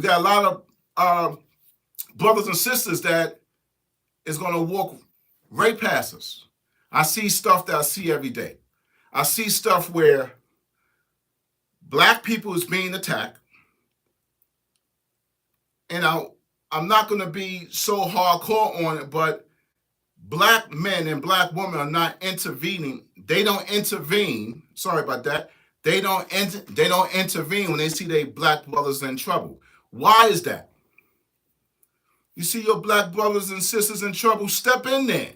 We got a lot of brothers and sisters that is going to walk right past us. I see stuff that I see every day. I see stuff where black people is being attacked, and I'm not going to be so hardcore on it, but black men and black women are not intervening. They don't intervene. Sorry about that. They don't intervene when they see their black brothers in trouble. Why is that? You see your black brothers and sisters in trouble, step in there.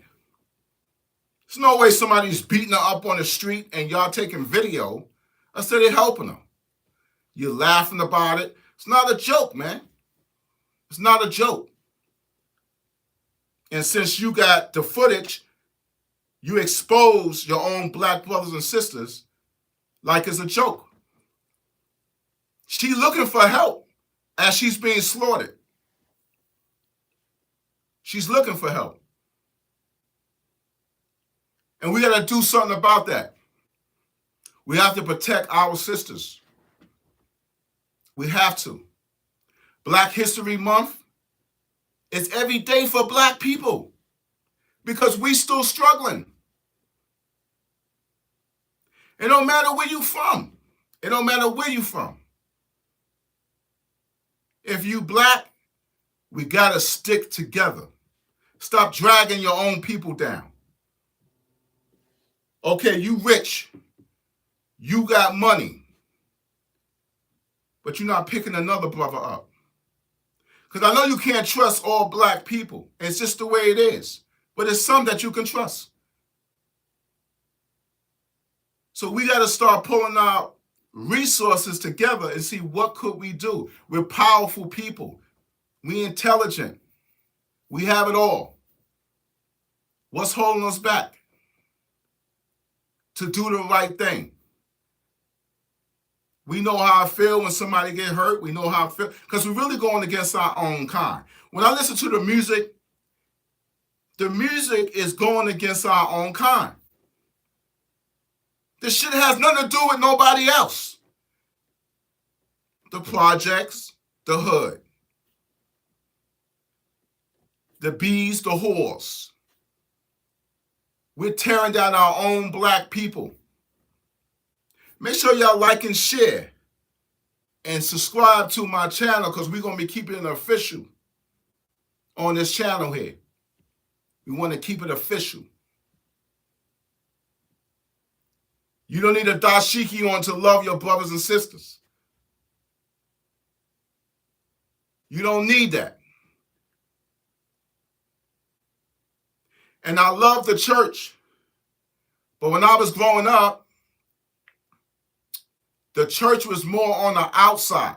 There's no way somebody's beating her up on the street and y'all taking video instead of helping her. You're laughing about it. It's not a joke, man. It's not a joke. And since you got the footage, you expose your own black brothers and sisters like it's a joke. She's looking for help as she's being slaughtered. She's looking for help. And we got to do something about that. We have to protect our sisters. We have to. Black History Month is every day for black people because we still struggling. It don't matter where you from. It don't matter where you from. If you black, we got to stick together. Stop dragging your own people down. Okay, you rich. You got money. But you're not picking another brother up. Because I know you can't trust all black people. It's just the way it is. But it's some that you can trust. So we got to start pulling out resources together and see what could we do. We're powerful people. We intelligent. We have it all. What's holding us back to do the right thing? We know how I feel when somebody get hurt. We know how I feel because we're really going against our own kind. When I listen to the music is going against our own kind. This shit has nothing to do with nobody else. The projects, the hood, the bees, the whores. We're tearing down our own black people. Make sure y'all like and share and subscribe to my channel because we're going to be keeping it official on this channel here. We want to keep it official. You don't need a dashiki on to love your brothers and sisters. You don't need that. And I love the church. But when I was growing up, the church was more on the outside.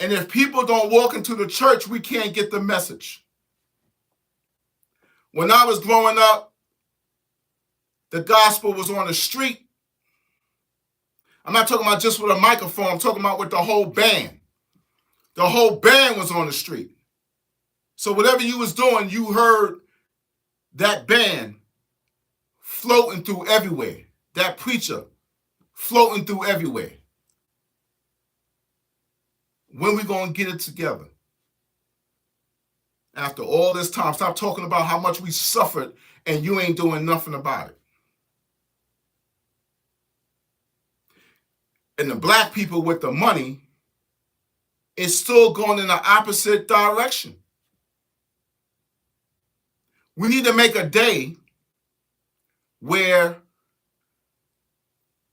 And if people don't walk into the church, we can't get the message. When I was growing up, the gospel was on the street. I'm not talking about just with a microphone. I'm talking about with the whole band. The whole band was on the street. So whatever you was doing, you heard that band floating through everywhere. That preacher floating through everywhere. When we going to get it together? After all this time, stop talking about how much we suffered and you ain't doing nothing about it. And the black people with the money is still going in the opposite direction. We need to make a day where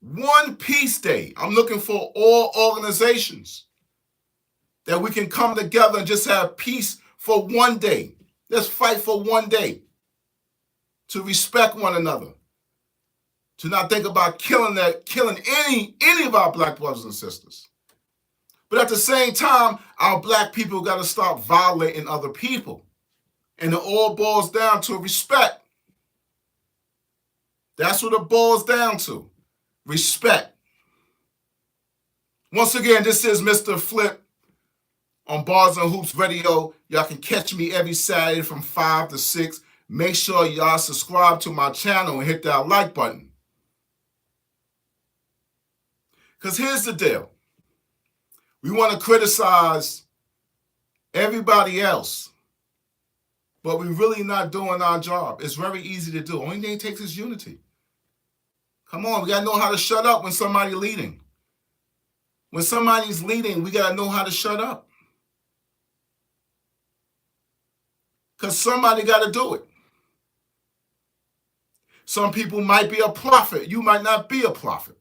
one peace day, I'm looking for all organizations that we can come together and just have peace for one day. Let's fight for one day to respect one another, to not think about killing any of our black brothers and sisters. But at the same time, our black people got to stop violating other people. And it all boils down to respect. That's what it boils down to. Respect. Once again, this is Mr. Flip on Bars and Hoops Radio. Y'all can catch me every Saturday from 5 to 6. Make sure y'all subscribe to my channel and hit that like button. Because here's the deal. We want to criticize everybody else, but we're really not doing our job. It's very easy to do. Only thing it takes is unity. Come on, we got to know how to shut up when somebody's leading. When somebody's leading, we got to know how to shut up. Because somebody got to do it. Some people might be a prophet. You might not be a prophet.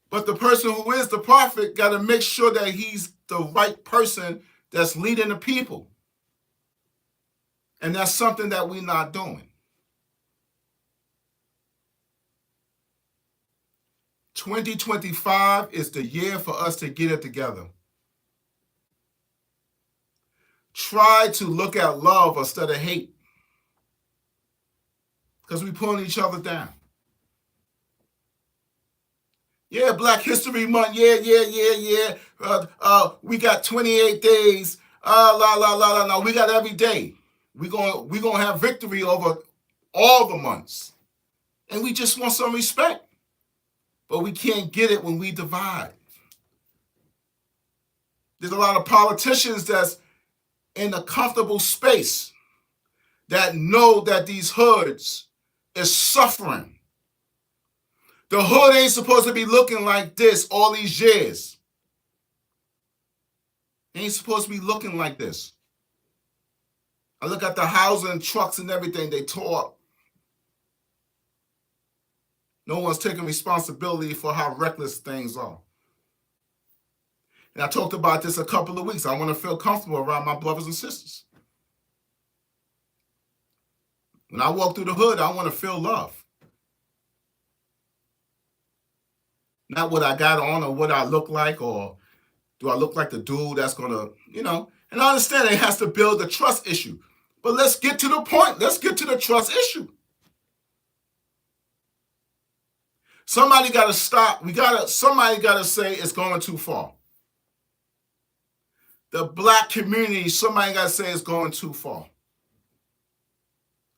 But the person who is the prophet got to make sure that he's the right person that's leading the people. And that's something that we're not doing. 2025 is the year for us to get it together. Try to look at love instead of hate. Because we're pulling each other down. Yeah, Black History Month. Yeah. We got 28 days. No. We got every day. We're gonna have victory over all the months. And we just want some respect. But we can't get it when we divide. There's a lot of politicians that's in a comfortable space that know that these hoods is suffering. The hood ain't supposed to be looking like this all these years. It ain't supposed to be looking like this. I look at the housing, trucks, and everything they tore up. No one's taking responsibility for how reckless things are. And I talked about this a couple of weeks. I want to feel comfortable around my brothers and sisters. When I walk through the hood, I want to feel love. Not what I got on or what I look like, or do I look like the dude that's going to, And I understand it has to build the trust issue. But let's get to the point. Let's get to the trust issue. Somebody got to stop. Somebody got to say it's going too far. The Black community, somebody got to say it's going too far.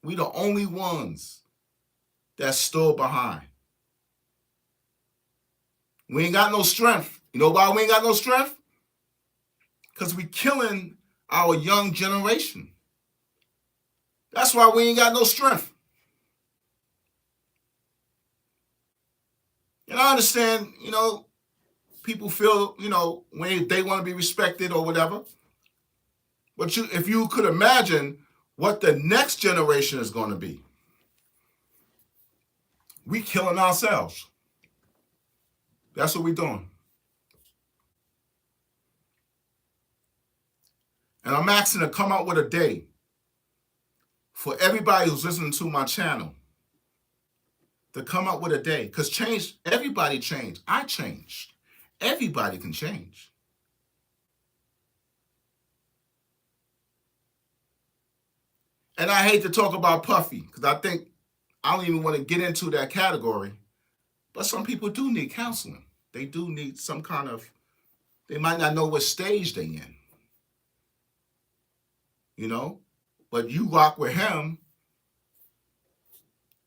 We the only ones that stood behind. We ain't got no strength. You know why we ain't got no strength? Because we killing our young generation. That's why we ain't got no strength. And I understand, people feel, when they want to be respected or whatever. But if you could imagine what the next generation is going to be, we killing ourselves. That's what we're doing. And I'm asking to come out with a day for everybody who's listening to my channel to come up with a day. Because everybody changed. I changed. Everybody can change. And I hate to talk about Puffy because I don't even want to get into that category. But some people do need counseling. They do need some kind of, they might not know what stage they're in. But you rock with him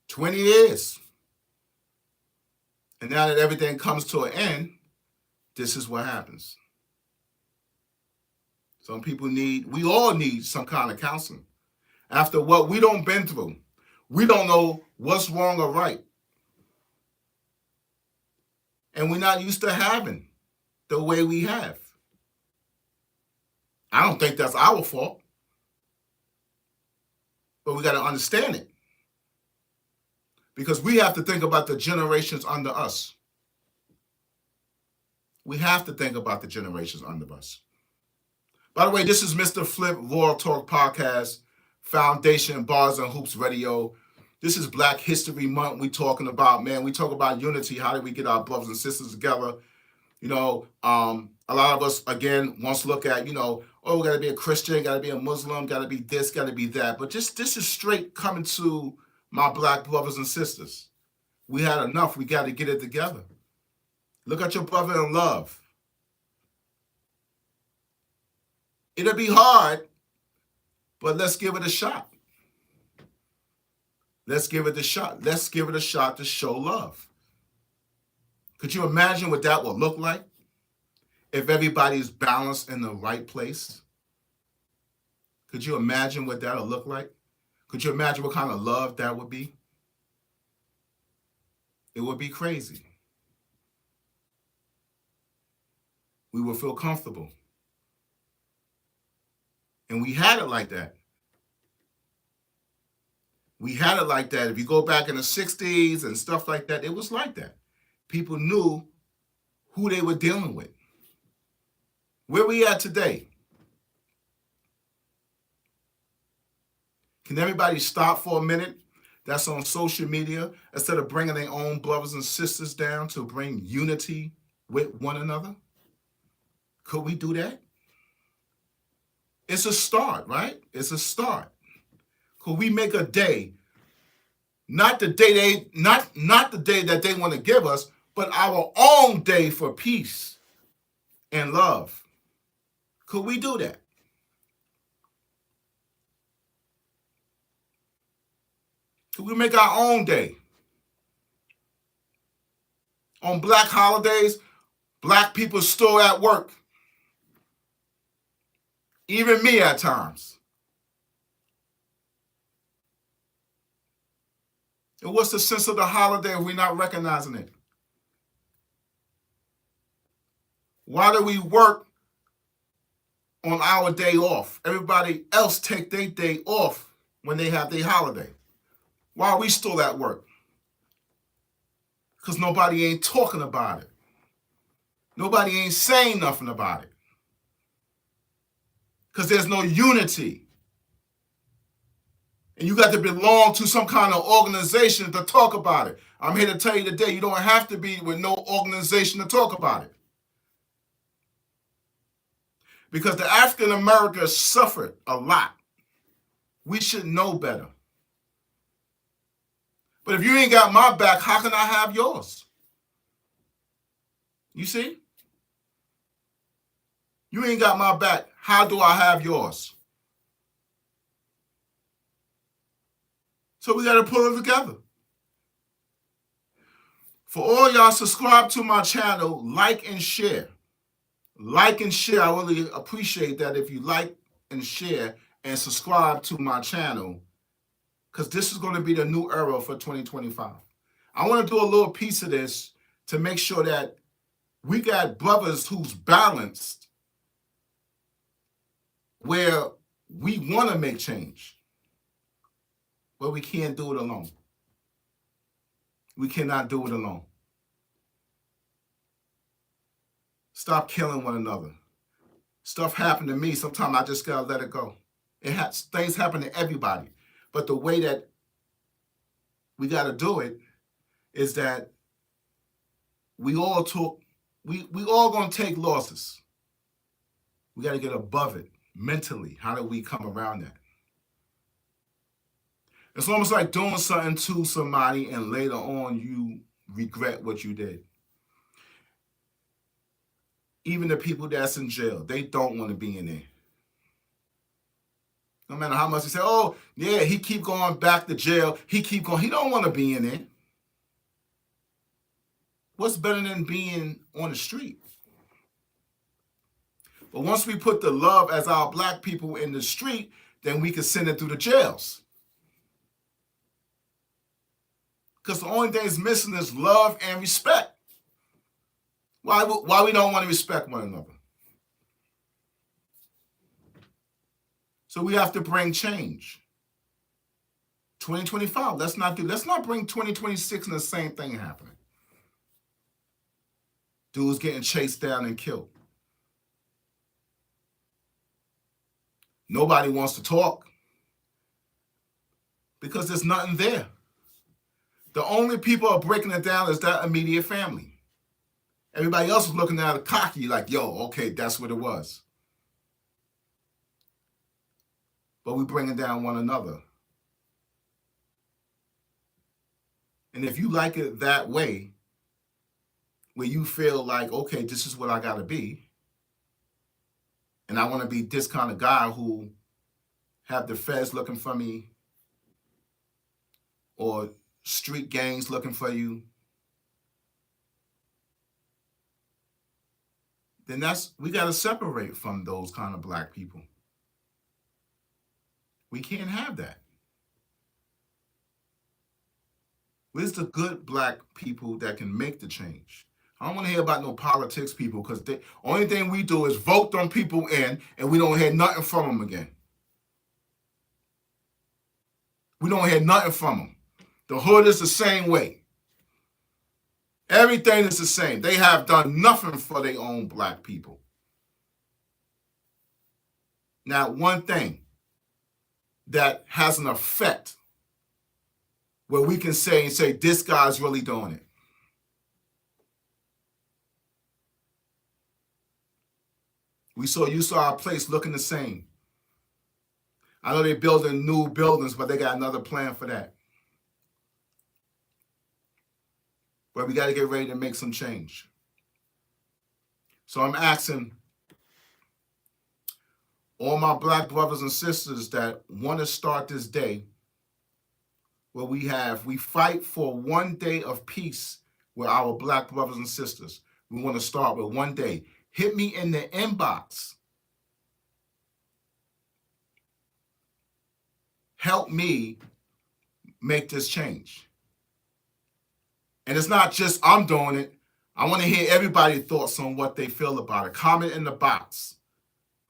20 years. And now that everything comes to an end, this is what happens. Some people we all need some kind of counseling. After what we don't been through, we don't know what's wrong or right. And we're not used to having the way we have. I don't think that's our fault. But we got to understand it. Because we have to think about the generations under us. We have to think about the generations under us. By the way, this is Mr. Flip Raw Talk Podcast, Foundation Bars and Hoops Radio. This is Black History Month. We talking about, we talk about unity. How do we get our brothers and sisters together? A lot of us, again, wants to look at, we got to be a Christian, got to be a Muslim, got to be this, got to be that. But this is straight coming to my Black brothers and sisters. We had enough. We got to get it together. Look at your brother in love. It'll be hard, but let's give it a shot. Let's give it a shot. Let's give it a shot to show love. Could you imagine what that would look like if everybody's balanced in the right place? Could you imagine what that would look like? Could you imagine what kind of love that would be? It would be crazy. We would feel comfortable. And we had it like that. We had it like that. If you go back in the 60s and stuff like that, it was like that. People knew who they were dealing with. Where we at today? Can everybody stop for a minute that's on social media instead of bringing their own brothers and sisters down to bring unity with one another? Could we do that? It's a start, right? It's a start. Could we make a day, not the day not the day that they want to give us, but our own day for peace and love? Could we do that? Could we make our own day? On Black holidays, Black people still at work. Even me at times. And what's the sense of the holiday if we're not recognizing it? Why do we work on our day off? Everybody else take their day off when they have their holiday. Why are we still at work? Because nobody ain't talking about it. Nobody ain't saying nothing about it. Because there's no unity. And you got to belong to some kind of organization to talk about it. I'm here to tell you today, you don't have to be with no organization to talk about it. Because the African Americans suffered a lot. We should know better. But if you ain't got my back, how can I have yours? You see? You ain't got my back. How do I have yours? So we got to pull it together. For all y'all, subscribe to my channel, like and share. Like and share. I really appreciate that if you like and share and subscribe to my channel, because this is going to be the new era for 2025. I want to do a little piece of this to make sure that we got brothers who's balanced, where we want to make change, but we can't do it alone. We cannot do it alone. Stop killing one another. Stuff happened to me. Sometimes I just gotta let it go. Things happen to everybody. But the way that we gotta do it is that we all gonna take losses. We gotta get above it mentally. How do we come around that? It's almost like doing something to somebody and later on you regret what you did. Even the people that's in jail, they don't want to be in there. No matter how much they say, oh, yeah, he keep going back to jail. He don't want to be in there. What's better than being on the street? But once we put the love as our Black people in the street, then we can send it through the jails. Because the only thing that's missing is love and respect. Why we don't want to respect one another? So we have to bring change. 2025, let's not bring 2026 and the same thing happening. Dudes getting chased down and killed. Nobody wants to talk because there's nothing there. The only people are breaking it down is that immediate family. Everybody else is looking at it cocky like, yo, okay, that's what it was. But we bringing down one another. And if you like it that way, where you feel like, okay, this is what I got to be, and I want to be this kind of guy who have the feds looking for me or street gangs looking for you, then we got to separate from those kind of black people. We can't have that. Where's the good black people that can make the change? I don't want to hear about no politics people, because the only thing we do is vote them people in and we don't hear nothing from them again. We don't hear nothing from them. The hood is the same way. Everything is the same. They have done nothing for their own black people. Now, one thing that has an effect where we can say this guy's really doing it. You saw our place looking the same. I know they're building new buildings, but they got another plan for that. But we got to get ready to make some change. So I'm asking all my black brothers and sisters that want to start this day where we fight for one day of peace with our black brothers and sisters. We want to start with one day. Hit me in the inbox. Help me make this change. And it's not just I'm doing it. I want to hear everybody's thoughts on what they feel about it. Comment in the box.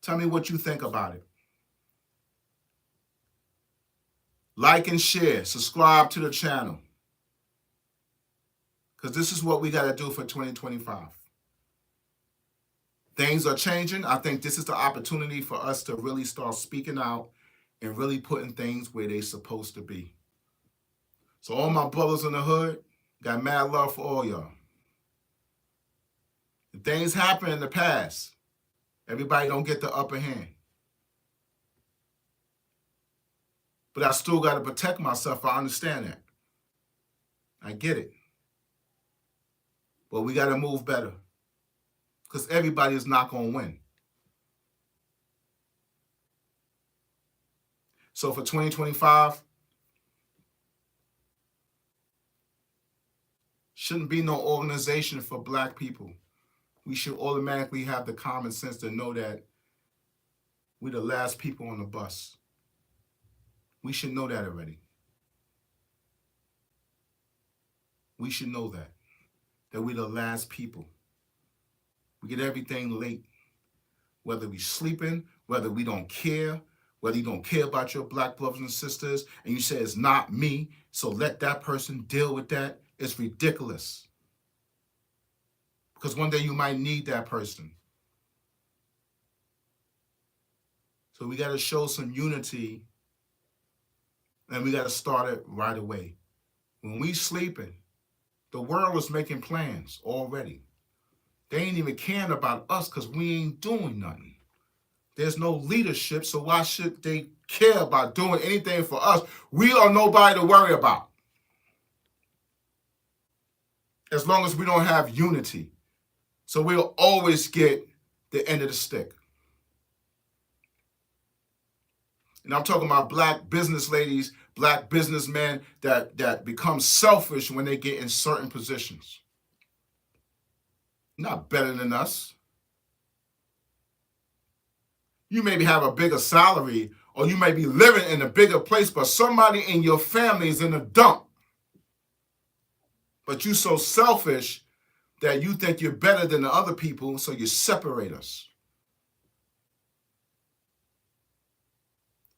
Tell me what you think about it. Like and share. Subscribe to the channel. Because this is what we got to do for 2025. Things are changing. I think this is the opportunity for us to really start speaking out and really putting things where they're supposed to be. So all my brothers in the hood, got mad love for all y'all. If things happen in the past, everybody don't get the upper hand. But I still got to protect myself. I understand that. I get it. But we got to move better. Because everybody is not going to win. So for 2025, shouldn't be no organization for black people. We should automatically have the common sense to know that we're the last people on the bus. We should know that already. We should know that we're the last people. We get everything late, whether we sleeping, whether we don't care, whether you don't care about your black brothers and sisters, and you say it's not me, so let that person deal with that. It's ridiculous. Because one day you might need that person. So we got to show some unity, and we got to start it right away. When we sleeping, the world is making plans already. They ain't even caring about us because we ain't doing nothing. There's no leadership, so why should they care about doing anything for us? We are nobody to worry about. As long as we don't have unity. So we'll always get the end of the stick. And I'm talking about black business ladies, black businessmen that become selfish when they get in certain positions. Not better than us. You maybe have a bigger salary, or you may be living in a bigger place, but somebody in your family is in a dump. But you're so selfish that you think you're better than the other people, so you separate us.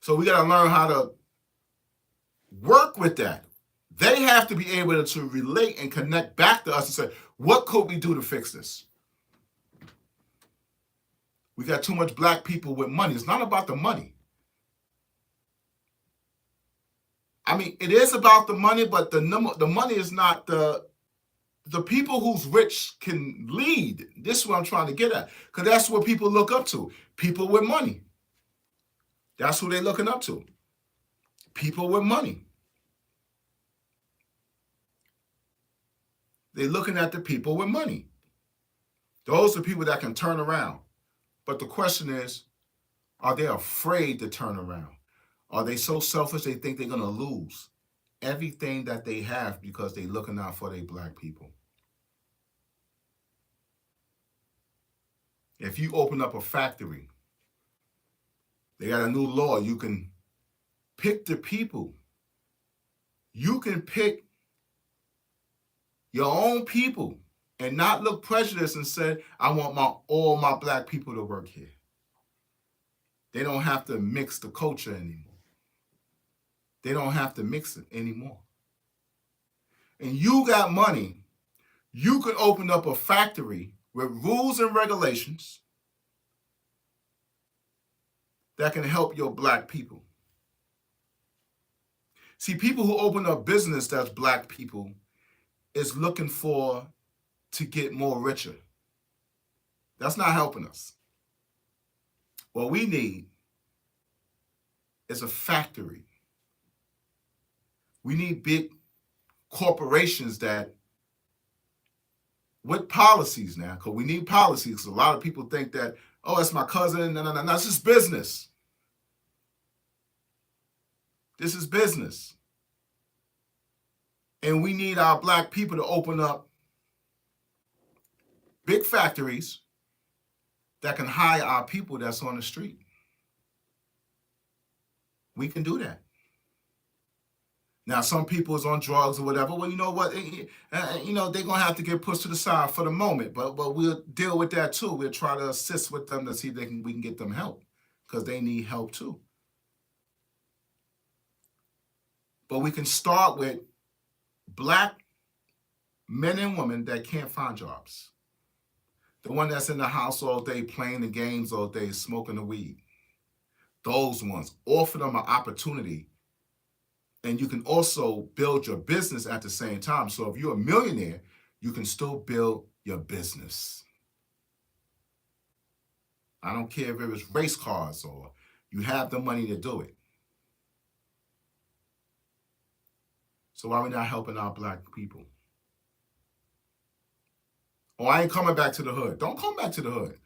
So we got to learn how to work with that. They have to be able to relate and connect back to us and say, what could we do to fix this? We got too much black people with money. It's not about the money. I mean, it is about the money, but the money is not the people who's rich can lead. This is what I'm trying to get at. Because that's what people look up to. People with money. That's who they're looking up to. People with money. They're looking at the people with money. Those are people that can turn around. But the question is, are they afraid to turn around? Are they so selfish they think they're going to lose everything that they have because they're looking out for their black people? If you open up a factory, they got a new law. You can pick the people. You can pick your own people and not look prejudiced and say, I want all my black people to work here. They don't have to mix the culture anymore. They don't have to mix it anymore. And you got money, you could open up a factory with rules and regulations that can help your black people. See, people who open up business that's black people is looking to get more richer. That's not helping us. What we need is a factory. We need big corporations that, with policies now, because we need policies. A lot of people think that, oh, that's my cousin. No, this is business. This is business. And we need our black people to open up big factories that can hire our people that's on the street. We can do that. Now, some people is on drugs or whatever. Well, you know what? They're going to have to get pushed to the side for the moment. But we'll deal with that too. We'll try to assist with them to see if we can get them help, because they need help too. But we can start with black men and women that can't find jobs. The one that's in the house all day playing the games all day, smoking the weed. Those ones. Offer them an opportunity. And you can also build your business at the same time. So if you're a millionaire, you can still build your business. I don't care if it was race cars or you have the money to do it. So why are we not helping our black people? Oh, I ain't coming back to the hood. Don't come back to the hood.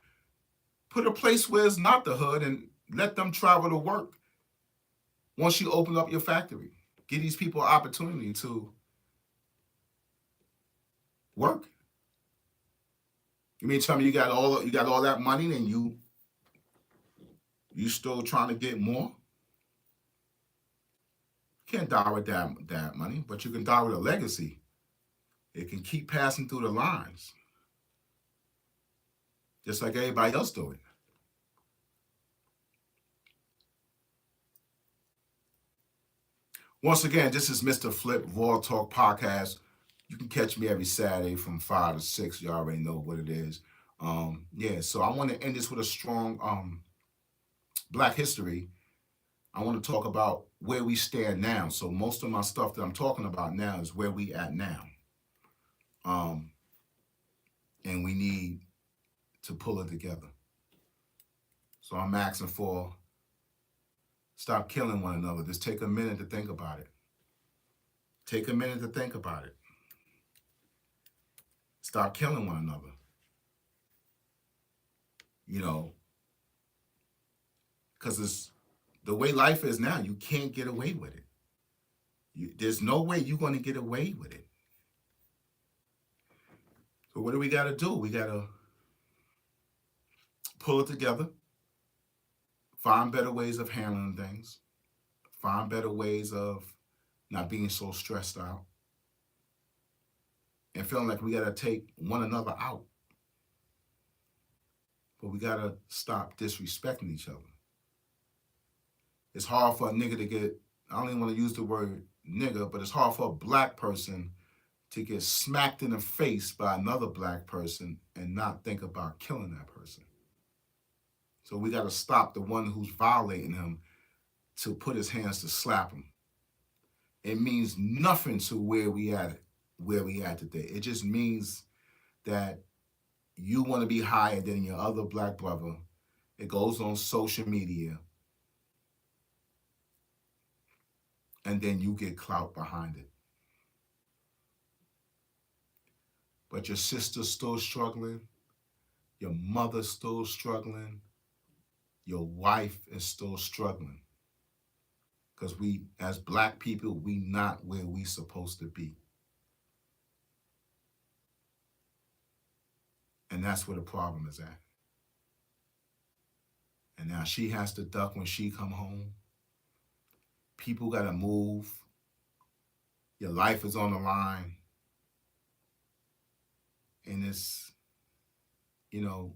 Put a place where it's not the hood and let them travel to work. Once you open up your factory, give these people an opportunity to work. You mean tell me you got all that money and you still trying to get more? You can't die with that money, but you can die with a legacy. It can keep passing through the lines, just like everybody else doing. Once again, this is Mr. Flip Raw Talk Podcast. You can catch me every Saturday from 5 to 6. You already know what it is. So I want to end this with a strong Black history. I want to talk about where we stand now. So most of my stuff that I'm talking about now is where we at now. And we need to pull it together. So I'm asking for, stop killing one another. Just take a minute to think about it. Take a minute to think about it. Stop killing one another. Because it's the way life is now, you can't get away with it. There's no way you're going to get away with it. So what do we got to do? We got to pull it together, find better ways of handling things, find better ways of not being so stressed out, and feeling like we got to take one another out. But we got to stop disrespecting each other. It's hard for a nigga to get, I don't even want to use the word nigga, but it's hard for a black person to get smacked in the face by another black person and not think about killing that person. So we got to stop the one who's violating him to put his hands to slap him. It means nothing to where we at today. It just means that you want to be higher than your other black brother. It goes on social media. And then you get clout behind it. But your sister's still struggling. Your mother's still struggling. Your wife is still struggling. Because we, as black people, we not where we supposed to be. And that's where the problem is at. And now she has to duck when she come home. People got to move. Your life is on the line. And it's, you know,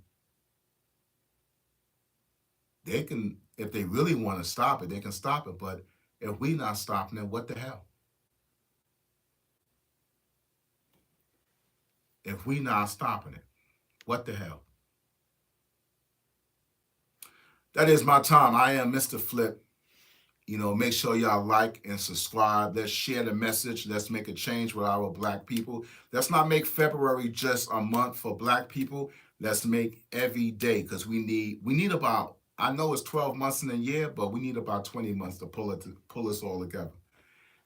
they can, if they really want to stop it, they can stop it. But if we not stopping it, what the hell? If we not stopping it, what the hell? That is my time. I am Mr. Flip. You know, make sure y'all like and subscribe. Let's share the message. Let's make a change with our black people. Let's not make February just a month for black people. Let's make every day, because we need about, I know it's 12 months in a year, but we need about 20 months to pull us all together.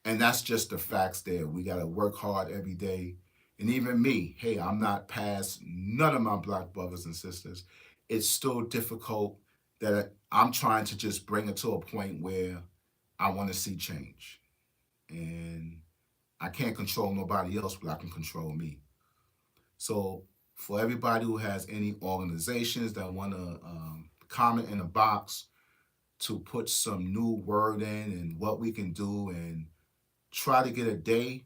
And that's just the facts there. We got to work hard every day. And even me, hey, I'm not past none of my black brothers and sisters. It's still difficult that I'm trying to just bring it to a point where I want to see change. And I can't control nobody else, but I can control me. So for everybody who has any organizations that want to comment in the box to put some new word in and what we can do, and try to get a day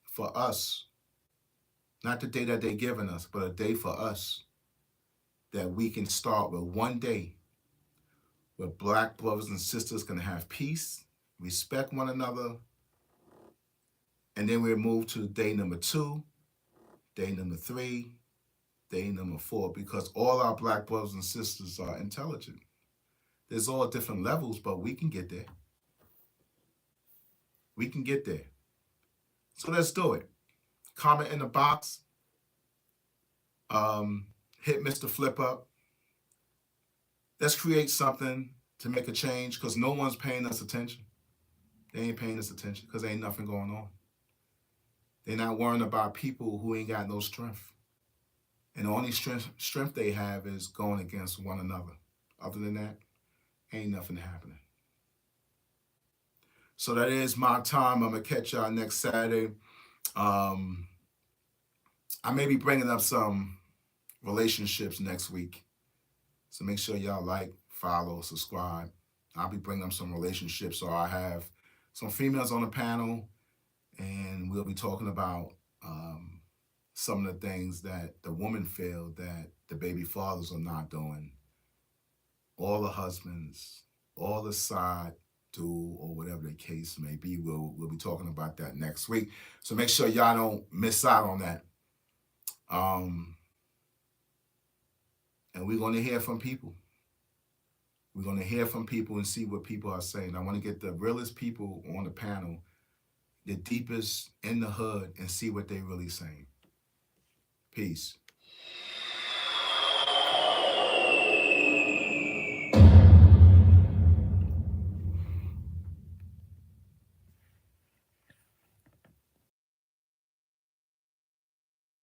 for us, not the day that they're giving us, but a day for us that we can start with, one day where black brothers and sisters can have peace, respect one another, and then we'll move to day number 2, day number 3, day number 4, because all our black brothers and sisters are intelligent. There's all different levels, but we can get there. We can get there. So let's do it. Comment in the box. Hit Mr. Flip up. Let's create something to make a change, because no one's paying us attention. They ain't paying us attention because ain't nothing going on. They're not worrying about people who ain't got no strength. And the only strength they have is going against one another. Other than that, ain't nothing happening. So that is my time. I'm going to catch y'all next Saturday. I may be bringing up some relationships next week. So make sure y'all like, follow, subscribe. I'll be bringing up some relationships. So I have some females on the panel, and we'll be talking about some of the things that the women feel that the baby fathers are not doing. All the husbands, all the side do, or whatever the case may be. We'll be talking about that next week. So make sure y'all don't miss out on that. And we're going to hear from people. We're going to hear from people and see what people are saying. I want to get the realest people on the panel, the deepest in the hood, and see what they're really saying. Peace.